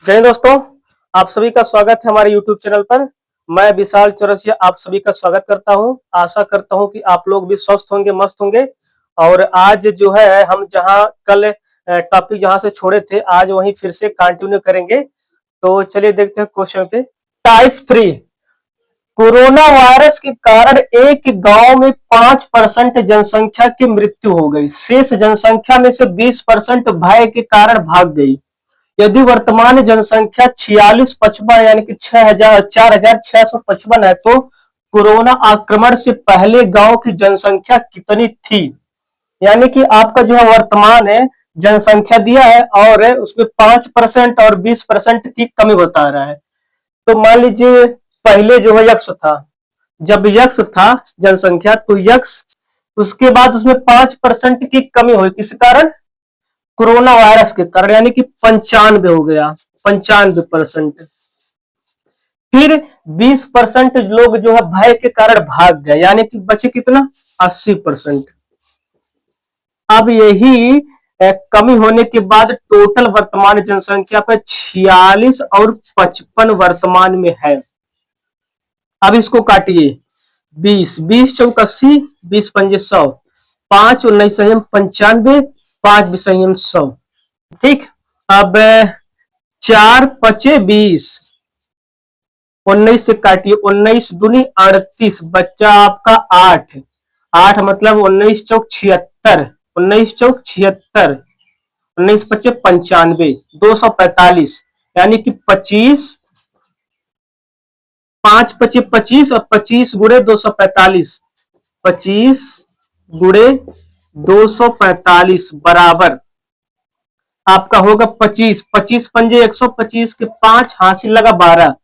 जय हिंद दोस्तों, आप सभी का स्वागत है हमारे YouTube चैनल पर। मैं विशाल चौरसिया आप सभी का स्वागत करता हूं। आशा करता हूं कि आप लोग भी स्वस्थ होंगे, मस्त होंगे। और आज जो है हम जहां कल टॉपिक जहां से छोड़े थे, आज वहीं फिर से कंटिन्यू करेंगे। तो चलिए देखते हैं क्वेश्चन पे। टाइप 3 कोरोना वायरस के कारण एक गांव में 5% जनसंख्या की मृत्यु हो गई। शेष जनसंख्या में से 20% भय के कारण भाग गई। यदि वर्तमान जनसंख्या 4655 यानी कि 4655 है, तो कोरोना आक्रमण से पहले गांव की जनसंख्या कितनी थी? यानी कि आपका जो है वर्तमान है जनसंख्या दिया है और उसमें 5% और 20% की कमी बता रहा है। तो मान लीजिए पहले जो है यक्ष था, जब यक्ष था जनसंख्या, तो यक्ष उसके बाद उसमें 5% की कमी हुई। किस कारण? कोरोना वायरस के कारण, यानी कि 95 हो गया, 95%। फिर 20% लोग जो है भय के कारण भाग गए, यानी कि बचे कितना? 80%। अब यही कमी होने के बाद टोटल वर्तमान जनसंख्या पर 46 और 55 वर्तमान में है। अब इसको काटिए। 20 20 चौक 80, 20 पंजे 100, 5 19 संयम 95, 5 विसंयम 100। ठीक। अब 4 पचे 20, 19 से काटिए, 19 दूनी 38, बच्चा आपका 8, 8 मतलब 19 चौक 76, 19 चौक 76, 19 पचे 95, 245, यानी कि 25, 5 पचे 25 और 25 गुड़े 245, 25 गुड़े 245 बराबर आपका होगा 25। 25 पंजे 125 के 5, हासिल लगा 12,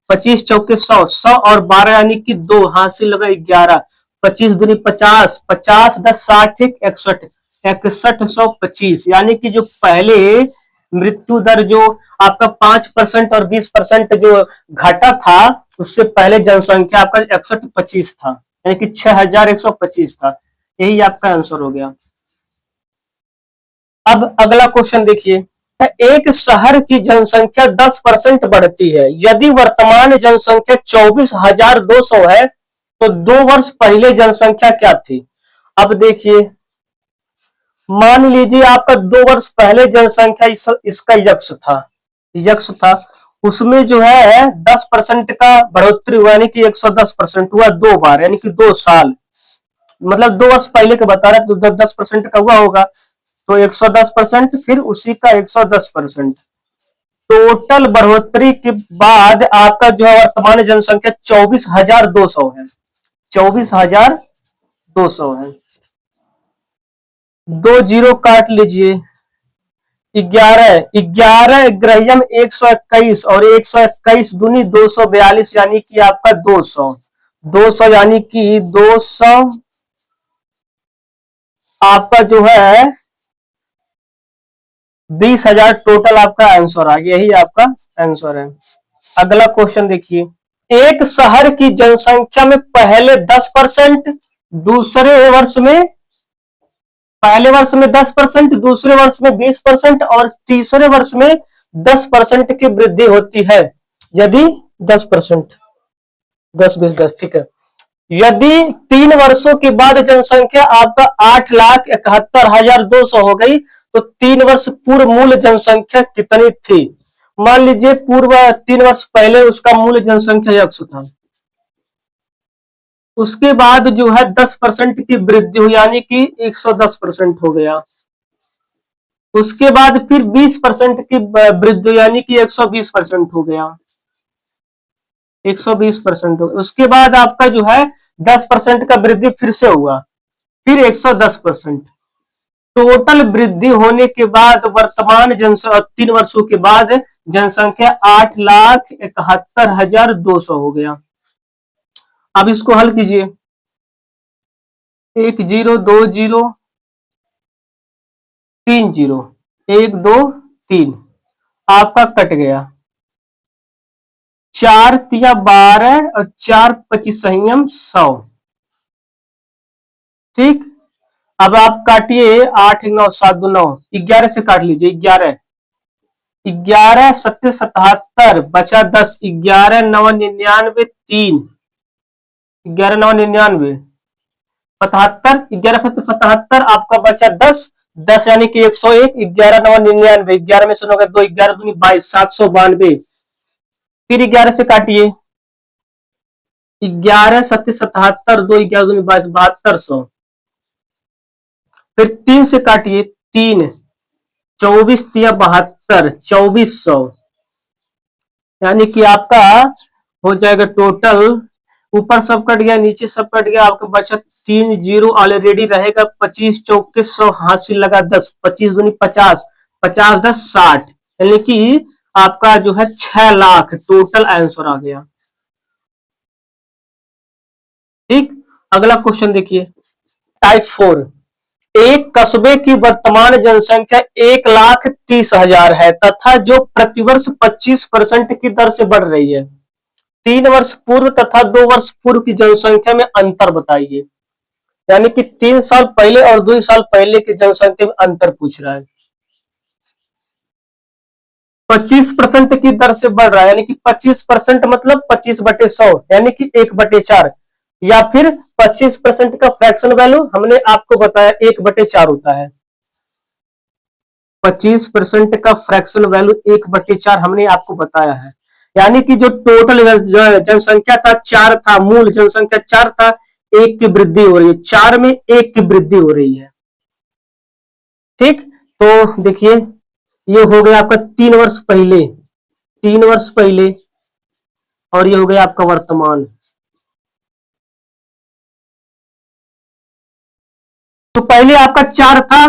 25 चौके 100, 100 और 12 यानी कि 2, हासिल लगा 11, 25 दूनी 50, 50 10 60 61, 61 125, यानी कि जो पहले मृत्यु दर जो आपका 5% और 20% जो घटा था, उससे पहले जनसंख्या आपका 6125 था, यानी कि 6125 था। यही आपका आंसर हो गया। अब अगला क्वेश्चन देखिए। एक शहर की जनसंख्या 10% बढ़ती है। यदि वर्तमान जनसंख्या 24,200 है, तो 2 वर्ष पहले जनसंख्या क्या थी? अब देखिए, मान लीजिए आपका 2 वर्ष पहले जनसंख्या इसका यक्ष था, उसमें जो है 10% का बढ़ोतरी हुआ, यानी कि 110% हुआ 2 बार, यानी कि 2 साल। मतलब 2 वर्ष पहले का बता रहा है, तो 10% का हुआ होगा, तो 110%, फिर उसी का 110%। टोटल बढ़ोतरी के बाद आपका जो है वर्तमान जनसंख्या 24,200 है। 24,200 है। 2 जीरो काट लीजिए। 11 ग्रहम 121 और 121 दूनी 242, यानी कि आपका 200, 200 यानी कि 200 आपका जो है 20,000 टोटल आपका आंसर आ गया। यही आपका आंसर है। अगला क्वेश्चन देखिए। एक शहर की जनसंख्या में पहले 10%, दूसरे वर्ष में पहले वर्ष में 10%, दूसरे वर्ष में 20% और तीसरे वर्ष में 10% की वृद्धि होती है। यदि 10%, 10 20 10, ठीक है। यदि 3 वर्षों के बाद जनसंख्या आपका 8,71,200 हो गई, तो 3 वर्ष पूर्व मूल जनसंख्या कितनी थी? मान लीजिए पूर्व 3 वर्ष पहले उसका मूल जनसंख्या यक्ष था, उसके बाद जो है 10% की वृद्धि हुई, यानी कि 110% हो गया। उसके बाद फिर 20% की वृद्धि हुई, यानी कि 120% हो गया, 120% हो गया। उसके बाद आपका जो है 10% का वृद्धि फिर से हुआ, फिर 110%। टोटल वृद्धि होने के बाद वर्तमान जनसंख्या 3 वर्षों के बाद जनसंख्या 8,71,200 हो गया। अब इसको हल कीजिए। 1 0 2 0 3 0, 1 2 3 आपका कट गया। 4 तिया 12 और 4 25 संयम 100। ठीक। अब आप काटिए, 8 9 7 2 9, 11 से काट लीजिए। 11 11 7 77 बचा 10, 11 9 99 3, 11 9 99 77, 11 77 आपका बचा 10, 10 यानी कि 101, 11 9 99, 11 में से 9 2, 11 दूनी 22, 792। फिर 11 से काटिए, 11 7 77 2, 11 दूनी 22, 7200। फिर 3 से काटिए, 3 24 तिया 72, 2400। यानी कि आपका हो जाएगा टोटल, ऊपर सब कट गया नीचे सब कट गया, आपका बचा 3 जीरो ऑलरेडी रहेगा। 25 चौके 100, हासिल लगा 10, 25 दूनी 50, 50 10 60, यानी कि आपका जो है 6 लाख टोटल आंसर आ गया। ठीक, अगला क्वेश्चन देखिए, टाइप 4। एक कस्बे की वर्तमान जनसंख्या 1,30,000 है तथा जो प्रतिवर्ष 25% की दर से बढ़ रही है। 3 वर्ष पूर्व तथा 2 वर्ष पूर्व की जनसंख्या में अंतर बताइए। यानी कि 3 साल पहले और 2 साल पहले की जनसंख्या में अंतर पूछ रहा है। 25% की दर से बढ़ रहा है, यानी कि 25% मतलब 25/100, यानी कि 1/4, या फिर 25% का फ्रैक्शन वैल्यू हमने आपको बताया 1/4 होता है। 25% का फ्रैक्शन वैल्यू 1/4 हमने आपको बताया है। यानी कि जो टोटल जनसंख्या था 4 था, मूल जनसंख्या 4 था, 1 की वृद्धि हो रही है, 4 में 1 की वृद्धि हो रही है। ठीक, तो देखिए ये हो गया आपका 3 वर्ष पहले, 3 वर्ष पहले, और ये हो गया आपका वर्तमान। तो पहले आपका 4 था,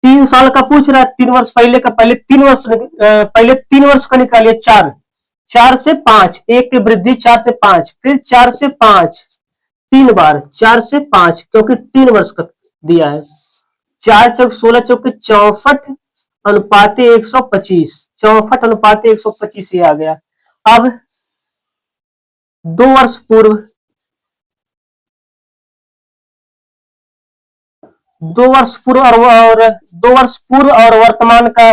3 साल का पूछ रहा है, 3 वर्ष पहले का, पहले 3 वर्ष, पहले 3 वर्ष का निकालिए। 4, 4 से 5, 1 की वृद्धि 4 से 5, फिर 4 से 5, 3 बार 4 से 5, क्योंकि 3 वर्ष का दिया है। 4 चौक 16 चौक 64 अनुपाते 125, 64 अनुपाते 125 ये आ गया। अब 2 वर्ष पूर्व, 2 वर्ष पूर्व और 2 वर्ष पूर्व और वर्तमान का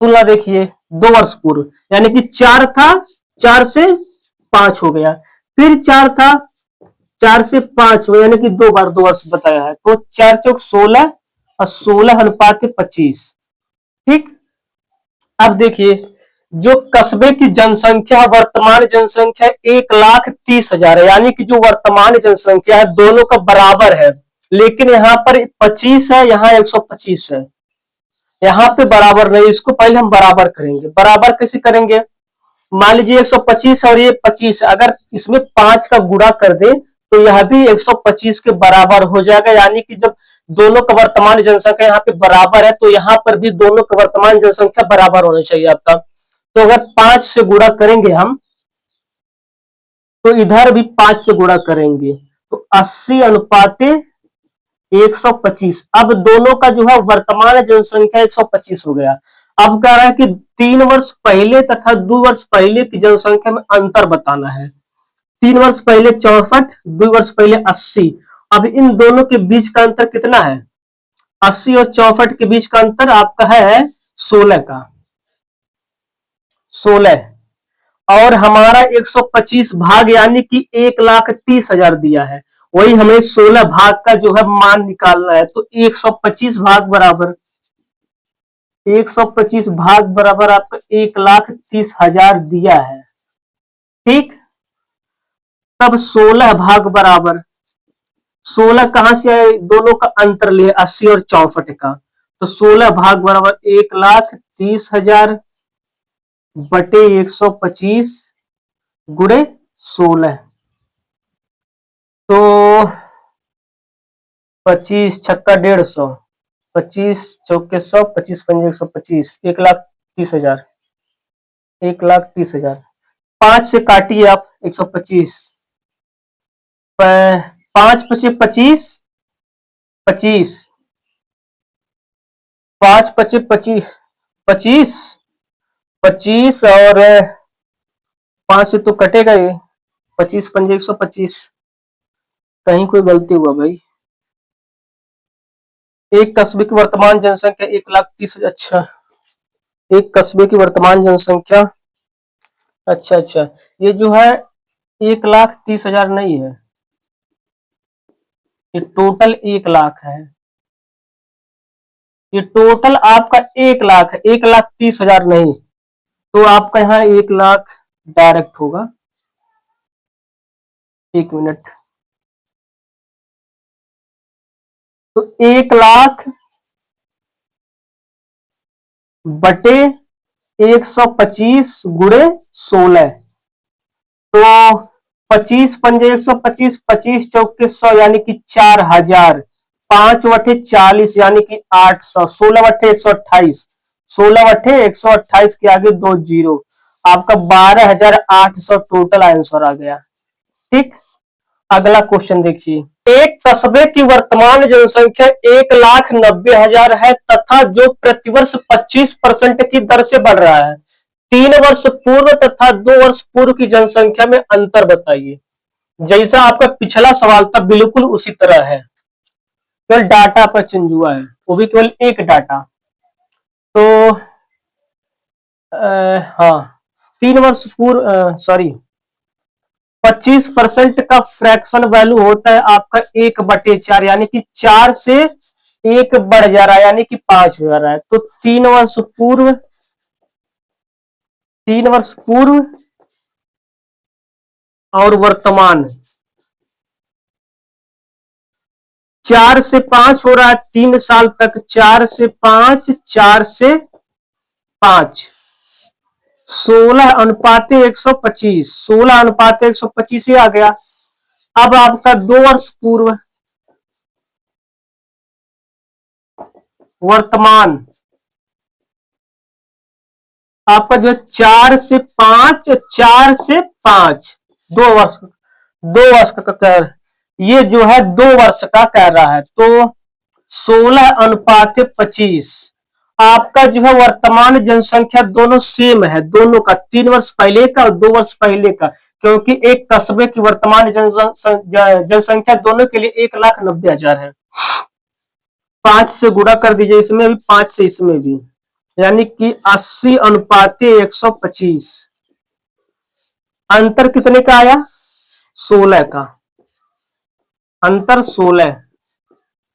तुलना देखिए। 2 वर्ष पूर्व यानी कि 4 था, 4 से 5 हो गया, फिर 4 था, 4 से 5 हो, यानी कि 2 बार 2 वर्ष बताया है। तो 4 चौक 16 और 16 अनुपात 25। ठीक, अब देखिए जो कस्बे की जनसंख्या, वर्तमान जनसंख्या 1,30,000 है, यानी कि जो वर्तमान जनसंख्या है दोनों का बराबर है, लेकिन यहाँ पर 25 है, यहाँ 125 है, यहाँ पे बराबर नहीं, इसको पहले हम बराबर करेंगे। बराबर कैसे करेंगे, मान लीजिए 125 और ये 25, अगर इसमें 5 का गुणा कर दे तो यह भी 125 के बराबर हो जाएगा। यानी कि जब दोनों का वर्तमान जनसंख्या यहाँ पे बराबर है तो यहाँ पर भी दोनों का वर्तमान जनसंख्या बराबर होना चाहिए आपका। तो अगर 5 से गुणा करेंगे हम, तो इधर भी 5 से गुणा करेंगे, तो 80 अनुपाते 125। अब दोनों का जो है वर्तमान जनसंख्या 125 हो गया। अब कह रहा है कि 3 वर्ष पहले तथा 2 वर्ष पहले की जनसंख्या में अंतर बताना है। 3 वर्ष पहले 64, 2 वर्ष पहले 80। अब इन दोनों के बीच का अंतर कितना है, 80 और 64 के बीच का अंतर आपका है 16 का, 16, और हमारा 125 भाग यानी कि 1,30,000 दिया है, वही हमें 16 भाग का जो है मान निकालना है। तो 125 भाग बराबर, 125 भाग बराबर आपका 1,30,000 दिया है। ठीक, तब 16 भाग बराबर, 16 कहां से आए, दोनों का अंतर लिए 80 और 64 का, तो 16 भाग बराबर 1,30,000 बटे 125 गुणे 16। तो 25 छक्का 150, 25 चौके 100, 25 पंजे 125, 1,30,000, 1,30,000। 5 से काटिए आप 125, 5 पचे 25, 25, 5 पचे 25, 25, 25 और 5 से तो कटेगा ये, 25 पंजे 125। कहीं कोई गलती हुआ भाई, एक कस्बे की वर्तमान जनसंख्या 1,30,000। अच्छा, एक कस्बे की वर्तमान जनसंख्या, अच्छा अच्छा, ये जो है 1,30,000 नहीं है, ये टोटल 1 लाख है। ये टोटल आपका 1 लाख है, 1,30,000 नहीं। तो आपका यहाँ 1 लाख डायरेक्ट होगा। एक मिनट। तो 1 लाख बटे 125 गुणे 16, तो 25 पंजे 125, 25 चौके 100 यानी कि 4,000, 5 बटे 40 यानी कि 800, 16 बटे 128, 16 बटे 128 के आगे 2 जीरो, आपका 12,800 टोटल आंसर आ गया। ठीक। अगला क्वेश्चन देखिए, एक कस्बे की वर्तमान जनसंख्या 1,90,000 है तथा जो प्रतिवर्ष 25% की दर से बढ़ रहा है। 3 वर्ष पूर्व तथा 2 वर्ष पूर्व की जनसंख्या में अंतर बताइए। जैसा आपका पिछला सवाल था बिल्कुल उसी तरह है, केवल डाटा पर चेंज हुआ है, वो भी केवल एक डाटा। तो हाँ, 3 वर्ष पूर्व, सॉरी, 25% का फ्रैक्शन वैल्यू होता है आपका 1/4, यानी कि 4 से 1 बढ़ जा रहा है, यानी कि 5 हो जा रहा है। तो 3 वर्ष पूर्व और वर्तमान, 4 से 5 हो रहा है 3 साल तक, 4 से 5, 4 से 5, 16:125, 16:125 ही आ गया। अब आपका 2 वर्ष पूर्व वर्तमान, आपका जो 4 से 5, 4 से 5, 2 वर्ष, 2 वर्ष का कर, ये जो है 2 वर्ष का कह रहा है। तो 16:25 आपका जो है वर्तमान जनसंख्या दोनों सेम है, दोनों का 3 वर्ष पहले का और 2 वर्ष पहले का, क्योंकि एक कस्बे की वर्तमान जनसंख्या दोनों के लिए 1,90,000 है। 5 से गुणा कर दीजिए, इसमें भी 5 से इसमें भी, यानी कि 80:125। अंतर कितने का आया? 16 का, अंतर 16।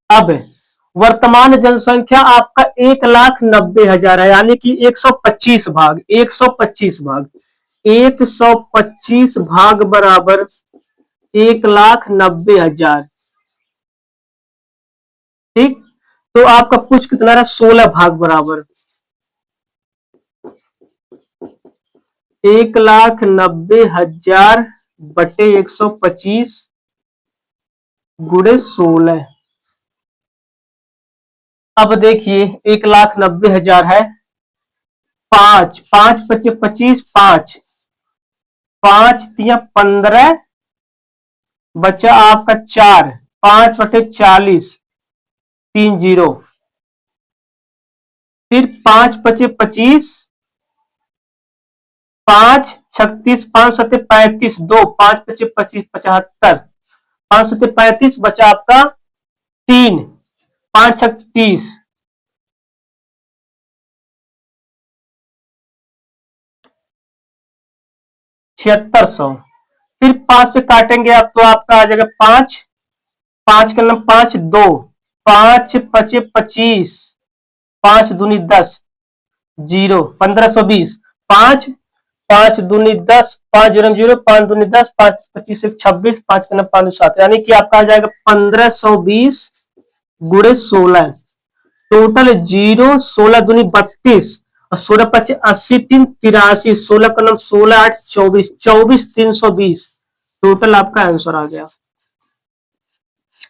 अब वर्तमान जनसंख्या आपका 1,90,000 है, यानी कि 125 भाग, 125 भाग, 125 भाग बराबर 1,90,000। ठीक। तो आपका कुछ कितना रहा? 16 भाग बराबर 1,90,000 बटे 125 गुणे 16। अब देखिए 1,90,000 है, 5, 5 × 5 = 25, 5, 5 × 3 = 15, बचा आपका 4, 5/40, 3 जीरो, फिर 5 × 5 = 25, 5 36, 5×7 = 35, 2, 5×5 = 75, 5×7 = 35, बचा आपका 3, 5×6 = 30, 7,600। फिर 5 से काटेंगे आप तो आपका आ जाएगा 5, 5 का 5, 2, 5×5 = 25, 5 दूनी 10, जीरो, 1,520, 5, 5 दूनी 10, 5 0 0, 5 दूनी 10, 5 25 1 26, 5 का 5 7, यानी कि आपका आ जाएगा 1,520 गुणे 16। टोटल जीरो, 16 दूनी 32 और 16 × 5 = 80, 3 83, 16 का 16 8 24, 24,320 टोटल आपका आंसर आ गया।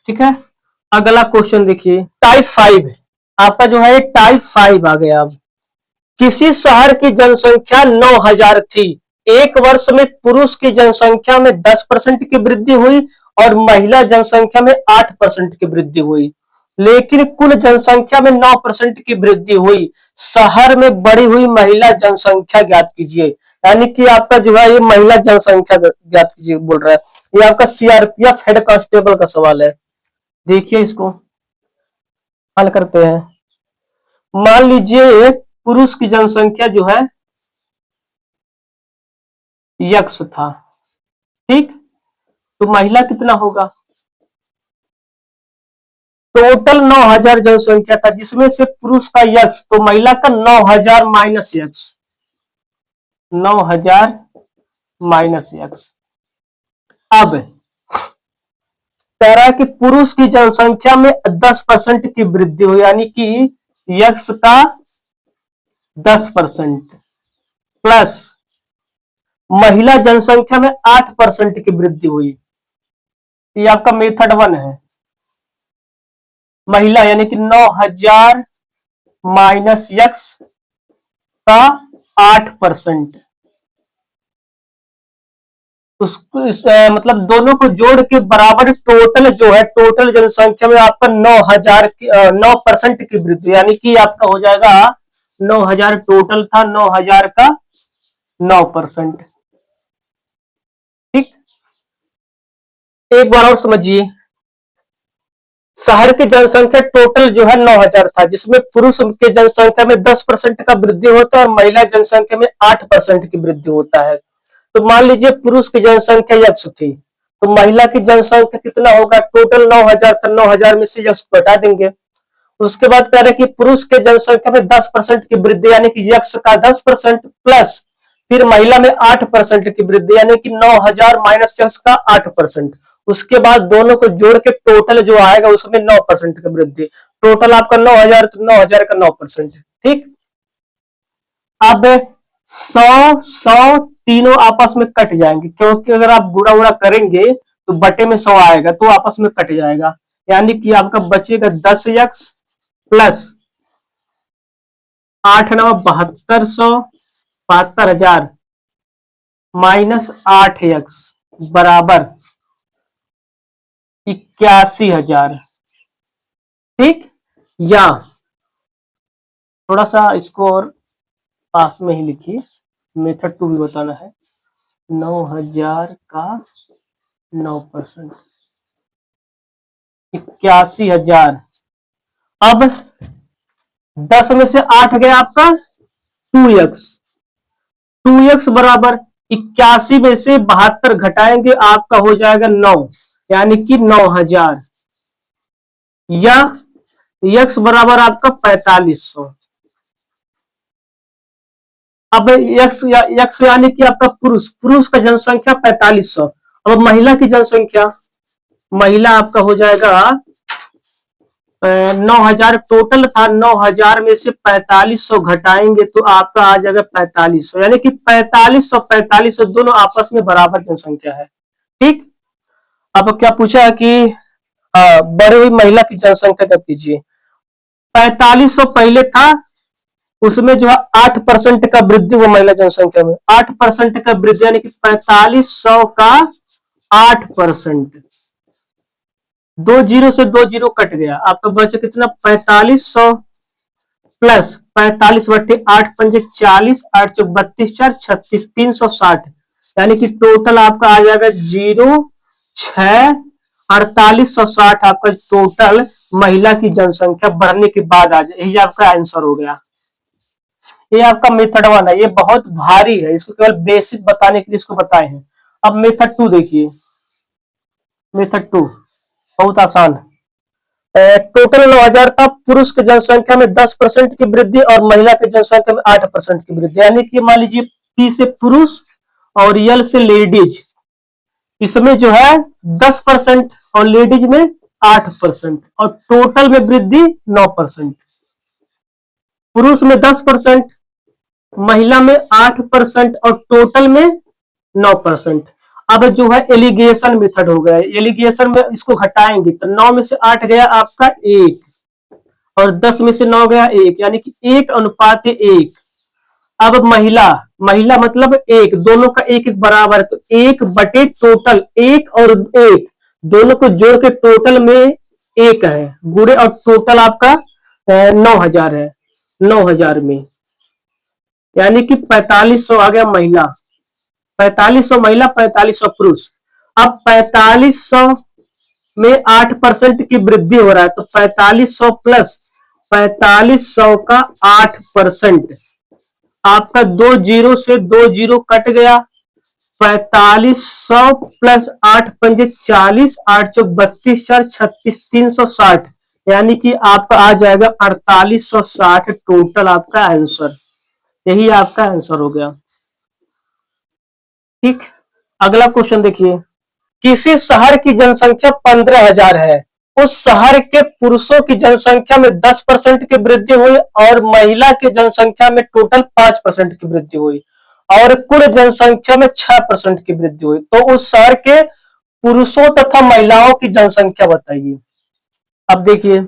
ठीक है। अगला क्वेश्चन देखिए, टाइप 5 आपका जो है टाइप 5 आ गया। अब किसी शहर की जनसंख्या 9,000 थी, एक वर्ष में पुरुष की जनसंख्या में 10% की वृद्धि हुई और महिला जनसंख्या में 8% की वृद्धि हुई, लेकिन कुल जनसंख्या में 9% की वृद्धि हुई। शहर में बढ़ी हुई महिला जनसंख्या ज्ञात कीजिए। यानी कि आपका जो है ये महिला जनसंख्या ज्ञात कीजिए बोल रहा है। ये आपका सीआरपीएफ हेड कांस्टेबल का सवाल है। देखिए इसको, हल करते हैं। मान लीजिए पुरुष की जनसंख्या जो है यक्स था, ठीक, तो महिला कितना होगा? टोटल 9,000 जनसंख्या था जिसमें से पुरुष का यक्स, तो महिला का 9,000 माइनस यक्स, 9,000 माइनस यक्स। अब कह रहा है कि पुरुष की जनसंख्या में 10% की वृद्धि हो, यानी कि यक्स का 10% प्लस महिला जनसंख्या में 8% की वृद्धि हुई। ये आपका मेथड 1 है। महिला यानी कि 9,000 माइनस यक्स का 8%, उसको मतलब दोनों को जोड़ के बराबर टोटल जो है, टोटल जनसंख्या में आपका 9,000 की 9% की वृद्धि, यानी कि आपका हो जाएगा 9,000 टोटल था, 9,000 का 9%। ठीक, एक बार और समझिए। शहर की जनसंख्या टोटल जो है 9,000 था जिसमें पुरुष के जनसंख्या में 10% का वृद्धि होता है और महिला जनसंख्या में 8% की वृद्धि होता है। तो मान लीजिए पुरुष की जनसंख्या यक्स थी, तो महिला की जनसंख्या कितना होगा? टोटल 9,000 था, 9,000 में से यक्स को हटा देंगे। उसके बाद कह रहे कि पुरुष के जनसंख्या में 10% की वृद्धि, यानी कि यक्स का 10% प्लस फिर महिला में 8% की वृद्धि, यानी कि 9,000 माइनस यक्स का 8%। उसके बाद दोनों को जोड़ के टोटल जो आएगा उसमें 9% की वृद्धि। टोटल आपका 9,000, तो 9,000 का 9%। ठीक, अब 100 तीनों आपस में कट जाएंगे, क्योंकि अगर आप गुणा उड़ा करेंगे तो बटे में 100 आएगा, तो आपस में कट जाएगा, यानी कि आपका बचेगा 10x प्लस 8×9 72,000 माइनस 8x बराबर 81,000। ठीक, या थोड़ा सा इसको और पास में ही लिखिए, मेथड 2 भी बताना है। 9,000 का 9%, 81,000। अब 10 में से 8 गया आपका 2x, 2x बराबर 81 में से 72 घटाएंगे आपका हो जाएगा 9, यानी कि 9,000, या x बराबर आपका 4,500। अब x यानी कि आपका पुरुष का जनसंख्या 4,500। अब महिला की जनसंख्या, महिला आपका हो जाएगा 9,000 टोटल था, 9,000 में से 4,500 घटाएंगे तो आपका आ जाएगा 4,500, यानी कि 4,500 दोनों आपस में बराबर जनसंख्या है। ठीक, अब क्या पूछा है कि बढ़ी हुई महिला की जनसंख्या का कीजिए। 4,500 पहले था, उसमें जो है 8% का वृद्धि हुआ महिला जनसंख्या में, 8% का वृद्धि, यानी कि 4,500 का 8%। 2 जीरो से 2 जीरो कट गया, आपका बचा कितना? 4,500 प्लस 45/8 8 चौक 32 4 36 360, यानी कि टोटल आपका आ जाएगा 0,6,4860। आपका टोटल महिला की जनसंख्या बढ़ने के बाद आ जाए, यही आपका आंसर हो गया। ये आपका मेथड 1 है, ये बहुत भारी है, इसको केवल बेसिक बताने के लिए इसको बताए हैं। अब मेथड 2 देखिए, मेथड 2 बहुत आसान है। टोटल 9,000 था, पुरुष की जनसंख्या में 10% की वृद्धि और महिला की जनसंख्या में 8% की वृद्धि, यानी कि मान लीजिए P से पुरुष और L से लेडीज, इसमें जो है 10% और लेडीज में 8% और टोटल में वृद्धि 9%। पुरुष में 10%, महिला में 8% और टोटल में 9%। अब जो है एलिगेशन मेथड हो गया, एलिगेशन में इसको घटाएंगे तो 9 में से 8 गया आपका 1 और 10 में से 9 गया 1, यानी कि 1:1। अब महिला, महिला मतलब 1, दोनों का 1 बराबर है, तो 1 बटे टोटल 1 और 1 दोनों को जोड़ के टोटल में 1 है, गुणे और टोटल आपका 9,000 है, 9,000 में, यानी कि 4,500 आ गया महिला, 4,500 महिला 4,500 पुरुष। अब 4,500 में 8% की वृद्धि हो रहा है, तो 4,500 प्लस 4500 का 8%। आपका 2 जीरो से 2 जीरो कट गया। 4500 प्लस 8 पंजे 40, 8 चौक 32, 4 36, 360, यानी कि आपका आ जाएगा 4860 टोटल आपका आंसर। यही आपका आंसर हो गया। ठीक, अगला क्वेश्चन देखिए। किसी शहर की जनसंख्या 15,000 है, उस शहर के पुरुषों की जनसंख्या में 10% की वृद्धि हुई और महिला की जनसंख्या में टोटल 5% की वृद्धि हुई और कुल जनसंख्या में 6% की वृद्धि हुई, तो उस शहर के पुरुषों तथा महिलाओं की जनसंख्या बताइए। अब देखिए,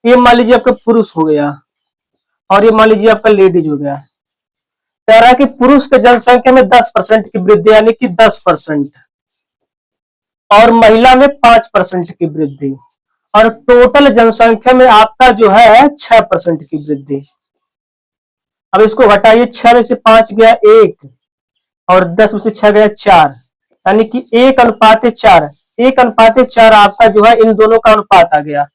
ये मान लीजिए आपका पुरुष हो गया और ये मान लीजिए आपका लेडीज हो गया। कह रहा है कि पुरुष की जनसंख्या में 10% की वृद्धि, यानी कि 10%, और महिला में 5% की वृद्धि, और टोटल जनसंख्या में आपका जो है 6% की वृद्धि। अब इसको घटाइए, 6 में से 5 गया 1 और 10 में से 6 गया 4, यानी कि 1:4। 1:4 आपका जो है इन दोनों का अनुपात आ गया।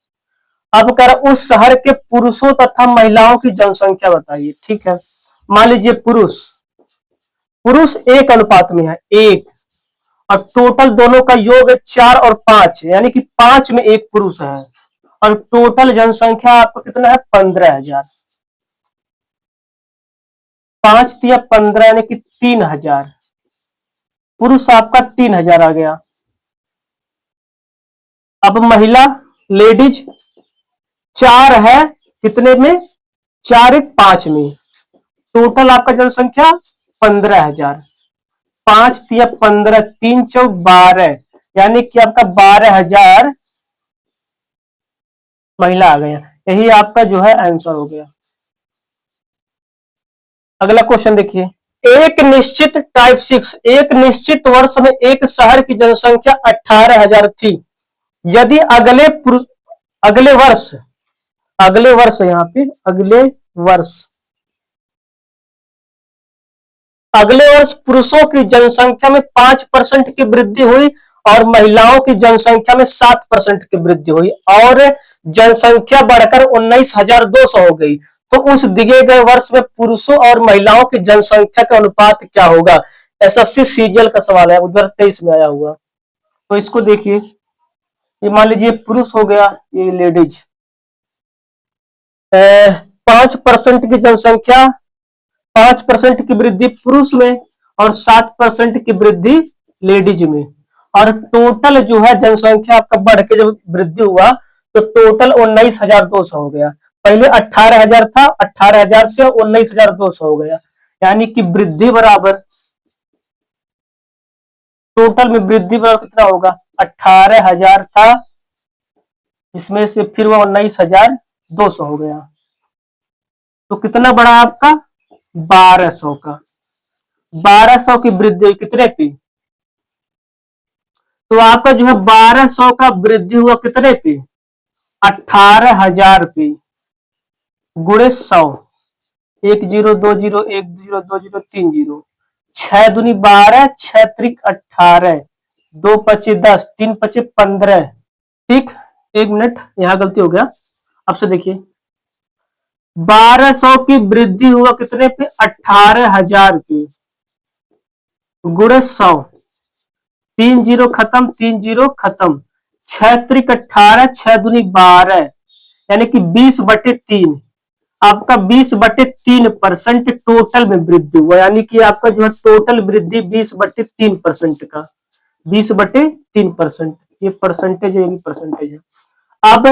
अब कह रहा उस शहर के पुरुषों तथा महिलाओं की जनसंख्या बताइए। ठीक है, मान लीजिए पुरुष 1 अनुपात में है 1, और टोटल दोनों का योग 4 और 5, यानी कि 5 में 1 पुरुष है, और टोटल जनसंख्या आपका कितना है 15,000। 5 तिया 15, यानी कि 3,000। पुरुष आपका 3,000 आ गया। अब महिला लेडीज 4 है, कितने में 4 1 5 में, टोटल आपका जनसंख्या 15,000। 5 तिया 15, 3 चौक 12, यानी कि आपका 12,000 महिला आ गया। यही आपका जो है आंसर हो गया। अगला क्वेश्चन देखिए। एक निश्चित टाइप 6, एक निश्चित वर्ष में एक शहर की जनसंख्या 18,000 थी। यदि अगले वर्ष यहाँ पे अगले वर्ष पुरुषों की जनसंख्या में 5% की वृद्धि हुई और महिलाओं की जनसंख्या में 7% की वृद्धि हुई और जनसंख्या बढ़कर 19,200 हो गई, तो उस दिए गए वर्ष में पुरुषों और महिलाओं की जनसंख्या का अनुपात क्या होगा। एसएससी सीजीएल का सवाल है, 2023 में आया हुआ। तो इसको देखिए, ये मान लीजिए पुरुष हो गया, ये लेडीज। 5% की जनसंख्या, 5% की वृद्धि पुरुष में और 7% की वृद्धि लेडीज में, और टोटल जो है जनसंख्या आपका बढ़ के जब वृद्धि हुआ तो टोटल 19,200 हो गया। पहले 18,000 था, 18,000 से 19,200 हो गया, यानी कि वृद्धि बराबर, टोटल में वृद्धि बराबर कितना होगा, 18,000 था, इसमें से फिर वो 19,200 हो गया, तो कितना बढ़ा आपका 1200 का। 1200 की वृद्धि कितने पे, तो आपका जो है 1200 का वृद्धि हुआ कितने पे, 18,000 पे, गुणे 100, 1 0 2 0 1 0 2 0 3 0, 6 दूनी 12, 6 त्रिक 18, 2 पचे 10, 3 पचे 15। ठीक, 1 मिनट यहां गलती हो गया। अब से देखिए, 1200 की वृद्धि हुआ कितने पे, 18,000 पे, गुणे 100, 3 0 खत्म, 3 0 खत्म, 6 त्रिक 18, 6 दूनी 12, यानी कि 20/3, आपका 20/3% टोटल में वृद्धि हुआ, यानी कि आपका जो है टोटल वृद्धि 20/3% का, 20/3%। ये परसेंटेज है, ये भी परसेंटेज है। अब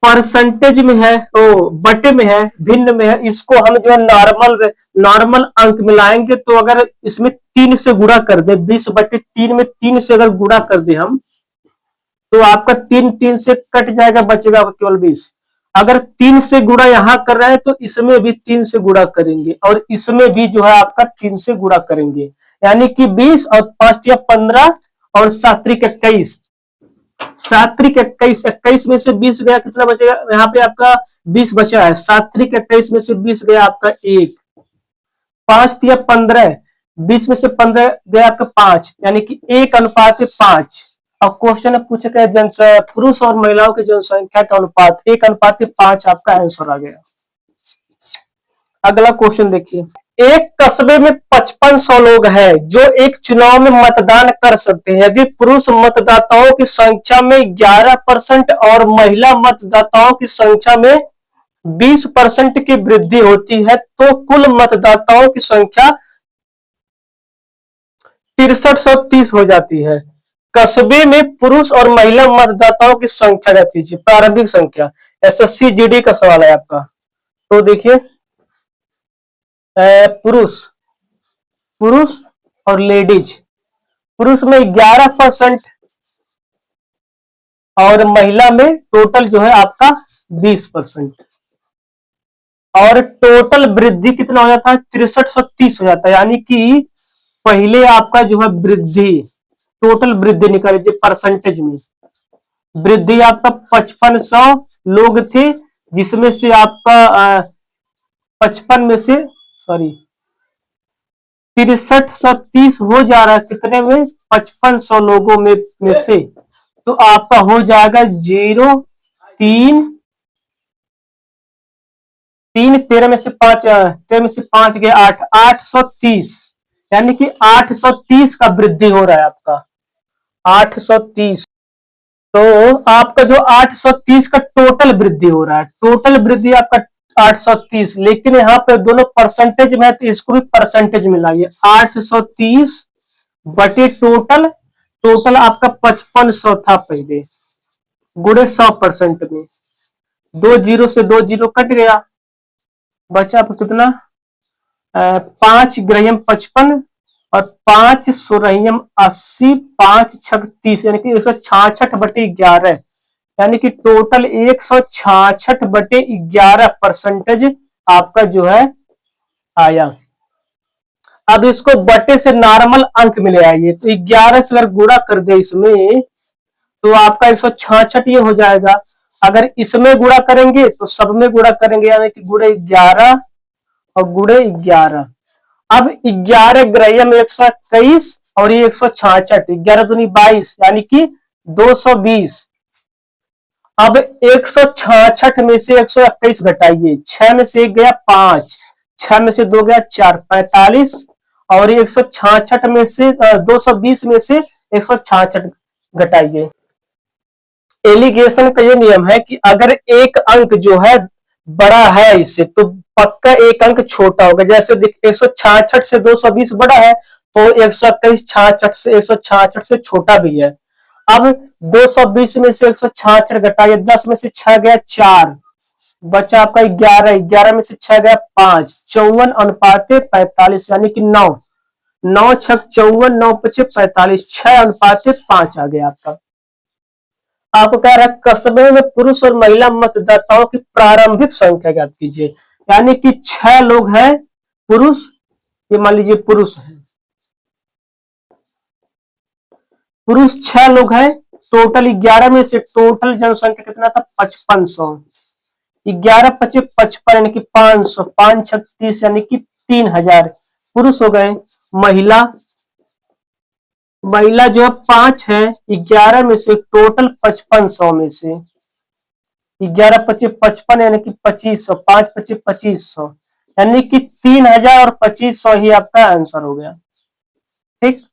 परसेंटेज में है, ओ बटे में है, भिन्न में है, इसको हम जो है नॉर्मल अंक मिलाएंगे, तो अगर इसमें 3 से गुणा कर दे, 20/3 में 3 से अगर गुणा कर दे हम, तो आपका 3 से कट जाएगा, बचेगा केवल 20। अगर 3 से गुणा यहां कर रहे हैं तो इसमें भी 3 से गुणा करेंगे और इसमें भी जो है आपका 3 से गुणा करेंगे, यानी कि 20 और 5 या 15 और 7 त्रिक 21, 7 त्रिक 21, 21 में से 20 गया, कितना बचेगा यहाँ पे आपका 20 बचा है, 7 त्रिक 21 में से 20 गया आपका 1, 5 15, 20 में से 15 गया आपका 5, यानी कि 1:5, अब क्वेश्चन में पूछा गया पुरुष और महिलाओं की जनसंख्या का अनुपात 1:5 आपका आंसर आ गया। अगला क्वेश्चन देखिए, एक कस्बे में 5500 लोग हैं जो एक चुनाव में मतदान कर सकते हैं। यदि पुरुष मतदाताओं की संख्या में 11% और महिला मतदाताओं की संख्या में 20% की वृद्धि होती है तो कुल मतदाताओं की संख्या 6330 हो जाती है। कस्बे में पुरुष और महिला मतदाताओं की संख्या रहती है, प्रारंभिक संख्या। एसएससी जीडी का सवाल है आपका। तो देखिए, पुरुष पुरुष और लेडीज, पुरुष में 11% और महिला में टोटल जो है आपका 20%। और टोटल वृद्धि कितना हो जाता है? 6330 हो जाता है। यानी कि पहले आपका जो है वृद्धि, टोटल वृद्धि निकाल लीजिए परसेंटेज में। वृद्धि आपका 5500 लोग थे, जिसमें से आपका 55 में से 6330 हो जा रहा है कितने में? 5500 लोगों में से। तो आपका हो जाएगा 13 में से 5, 13 में से 5 गए 8, 830। यानी कि 830 का वृद्धि हो रहा है आपका, 830। तो आपका जो 830 का टोटल वृद्धि हो रहा है, टोटल वृद्धि आपका 830। लेकिन यहाँ पे दोनों परसेंटेज में है तो इसको भी परसेंटेज में लाइए। 830 बटे टोटल, टोटल आपका 5500 था पहले, गुणे 100% में। 2 जीरो से 2 जीरो कट गया, बचा आपको कितना? 5 ग्रहम 55 और 5 सोरहियम 80, 5 छक 30, यानी कि 166/11। यानी कि टोटल 166/11% आपका जो है आया। अब इसको बटे से नॉर्मल अंक में ले आइए, तो 11 से अगर गुणा कर दे इसमें तो आपका 166 ये हो जाएगा। अगर इसमें गुणा करेंगे तो सब में गुणा करेंगे, यानी कि गुणे 11 और गुणे 11। अब 11 ग्रहम 121 और ये 166, 11 दूनी 22, यानी कि 220। अब 166 में से 121 घटाइए, 6 में से 1 गया 5, 6 में से 2 गया 4, 45। और 166 में से 220 में से 166 घटाइए। एलिगेशन का ये नियम है कि अगर एक अंक जो है बड़ा है इससे तो पक्का एक अंक छोटा होगा। जैसे 166 से 220 बड़ा है तो 121 66 से 166 से छोटा भी है। अब 220 में से 166 घटाइए, 10 में से 6 गया 4, बचा आपका 11, 11 में से 6 गया 5, 54:45, यानी कि 9, 9 छक 54, 9 पचे 45, 6:5 आ गया आपका। आपको कह रहा है कस्बे में पुरुष और महिला मतदाताओं की प्रारंभिक संख्या ज्ञात कीजिए। यानी कि 6 लोग हैं पुरुष, ये मान लीजिए पुरुष है, पुरुष 6 लोग हैं। टोटल 11 में से टोटल जनसंख्या कितना था? 5500। 11 पचे 55, यानी कि 500, 5 छक 30, यानी कि 3000 पुरुष हो गए। महिला जो 5 है, 11 में से टोटल 5500 में से 11 पचे 55, यानी कि 2500, 5 पचे 2500, यानी कि 3000 और 2500 ही आपका आंसर हो गया। ठीक,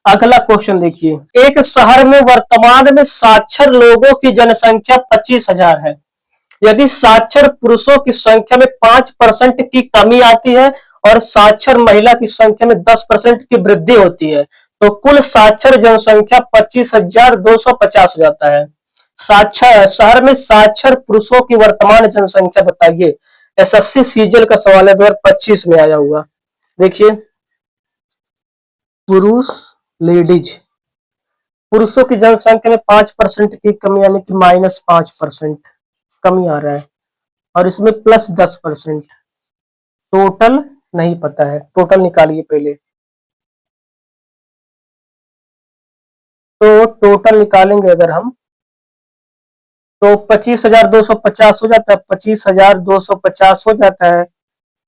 अगला क्वेश्चन देखिए, एक शहर में वर्तमान में साक्षर लोगों की जनसंख्या 25,000 है। यदि साक्षर पुरुषों की संख्या में 5% की कमी आती है और साक्षर महिला की संख्या में 10% की वृद्धि होती है तो कुल साक्षर जनसंख्या 25,250 हो जाता है। साक्षर शहर में साक्षर पुरुषों की वर्तमान जनसंख्या बताइए। एसएससी सीजीएल का सवाल है, 2025 में आया हुआ। देखिए, पुरुष लेडीज, पुरुषों की जनसंख्या में 5% की कमी, यानी कि -5% कमी आ रहा है और इसमें +10%। टोटल नहीं पता है, टोटल निकालिए पहले। तो टोटल निकालेंगे अगर हम तो 25,250 हो जाता है, 25,250 हो जाता है,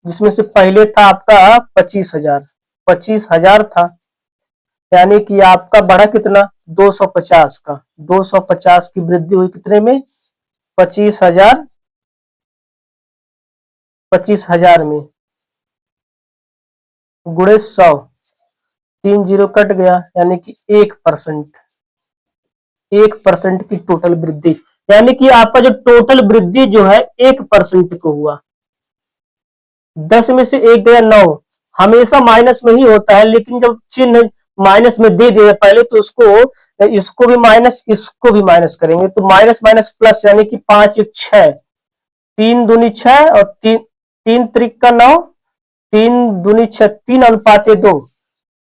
जिसमें से पहले था आपका 25,000 था, यानी कि आपका बढ़ा कितना? 250 का, 250 की वृद्धि हुई कितने में, 25,000, 25,000 में गुणे 100, 3 जीरो कट गया, यानी कि 1%, 1% की टोटल वृद्धि, यानी कि आपका जो टोटल वृद्धि जो है 1% को हुआ। 10 में से 1 गया 9, हमेशा माइनस में ही होता है, लेकिन जब चिन्ह माइनस में दे दिए पहले तो उसको, इसको भी माइनस, इसको भी माइनस करेंगे, तो माइनस माइनस प्लस, यानी कि 5 1 6, 3 दूनी 6 और 3 3 त्रिक का 9, 3 दूनी 6, 3:2,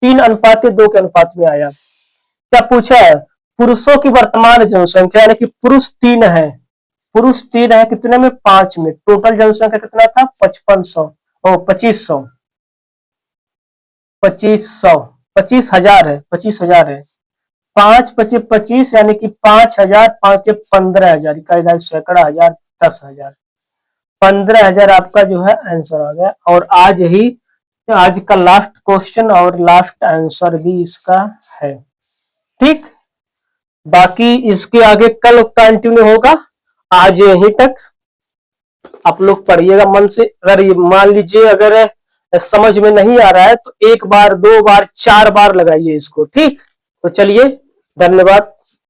3:2 के अनुपात में आया। क्या पूछा है, पुरुषों की वर्तमान जनसंख्या, यानी कि पुरुष 3 है, पुरुष 3 है कितने में, 5 में, टोटल जनसंख्या कितना था, 5500 और 2500, 2500, 25,000 है, 25,000 है, 5 25 25, यानी कि 5,000, 5 15,000, इकाई सैकड़ा, हजार, 10,000, 15,000 आपका जो है आंसर आ गया। और आज का लास्ट क्वेश्चन और लास्ट आंसर भी इसका है, ठीक। बाकी इसके आगे कल कंटिन्यू होगा, आज यहीं तक आप लोग पढ़िएगा मन से। अगर मान लीजिए अगर समझ में नहीं आ रहा है तो 1 बार 2 बार 4 बार लगाइए इसको, ठीक। तो चलिए, धन्यवाद।